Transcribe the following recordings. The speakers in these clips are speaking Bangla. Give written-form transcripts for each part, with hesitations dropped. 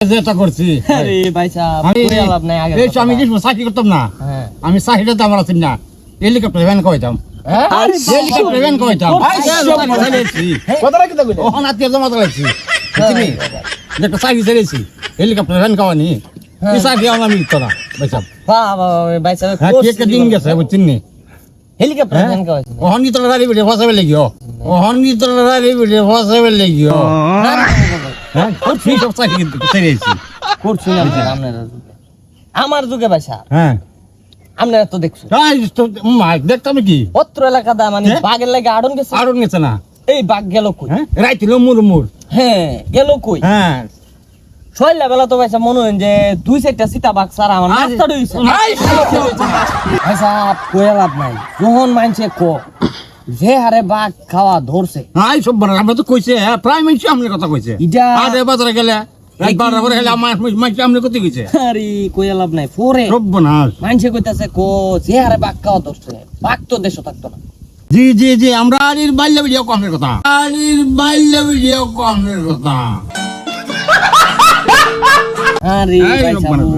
যেটা করছি আরে ভাই সাহেব আমি কই লাভ নাই আগে এই আমি কি চাকরি করতাম না হ্যাঁ আমি চাকরিটা তো আমার আছি না হেলিকপ্টার ভ্যান কইতাম হ্যাঁ হেলিকপ্টার ভ্যান কইতাম কথাটা কি কইলে ওখানে আত্মীয় জমা চালাইছি বুঝলি যেটা চাকরি ছেড়েছি হেলিকপ্টার ভ্যান খাওয়ানি এই চাকরি আমি তো না ভাই সাহেব বাবা ভাই সাহেব হ্যাঁ কি একটা দিন গেছে বুঝছেন নি হেলিকপ্টার ফ্যান কইছে ওহন কি তোর গাড়ি বিড়ে ফসাবে লাগিও ওহন কি তোর গাড়ি বিড়ে ফসাবে লাগিও হ্যাঁ কি সব চাকরি ছেড়েছি করছি না আপনার আমার যুগে ভাই সাহেব হ্যাঁ আপনারা তো দেখছো তাই তো মাইক দেখতাম কি অত্র এলাকাটা মানে বাঘের লাগে আড়ন গেছে আরো গেছে না এই বাঘ গেল কই হ্যাঁ রাইছিল মুর মুর হ্যাঁ গেল কই হ্যাঁ ছয়লা বেলা তো ভাইসা মনে হয় যে দুই চারটা সীতা বাঘ সারা আমার রাস্তা রইছে ভাইসা কইয়া লাভ নাই যখন মানছে যে হারে বাঘ খাওয়া ধরছে আই সব বড় আমরা তো কইছে প্রায় মাইছি আমনের কথা কইছে ইটা আরে বাজারে গেলে রাত 12 পরে গেলে আমার মাইছি আমনে কত কইছে আরে কইয়া লাভ নাই পরে সব বনাস মানছে কইতাছে যে হারে বাঘ খাওয়া ধরছে বাঘ তো দেশে থাকতো না জি জি জি আমরা আরির বাইলে ভিডিও কমের কথা আরির বাইলে ভিডিও কমের কথা আরে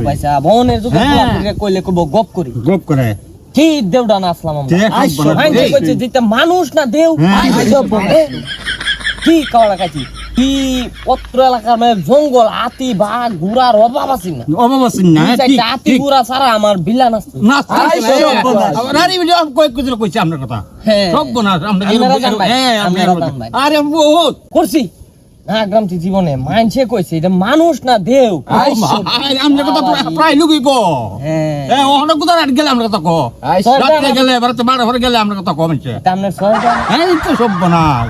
ভাইসা বনের যুগে কইলে কইব গপ করি গপ করে কি দেউডা না আসলাম আমরা ঠিক বলা মানছে কইছে যেটা মানুষ না দেউ কি কাওড়া কাছি কি পত্র এলাকার মানে জঙ্গল হাতি বাঘ ঘোড়ার অভাব আছে না অবাবাসিন না ঠিক হাতি ঘোড়া ছাড়া আমার বিলান আছে না আরে ভিডিও কই কইছে আমনের কথা হ্যাঁ সব বনাস আমরা হ্যাঁ আরে বহুত করছি না গ্রামটি জীবনে মানছে কইছে এটা মানুষ না দেউ আমনের কথা প্রায় লুকি কো হ্যাঁ অনেক কথা গেলে আমরা কথা কো রাতে গেলে বাড়িতে 12 পরে গেলে আমরা কথা কমেছে এটা আপনার সরকার এই তো সব বনাস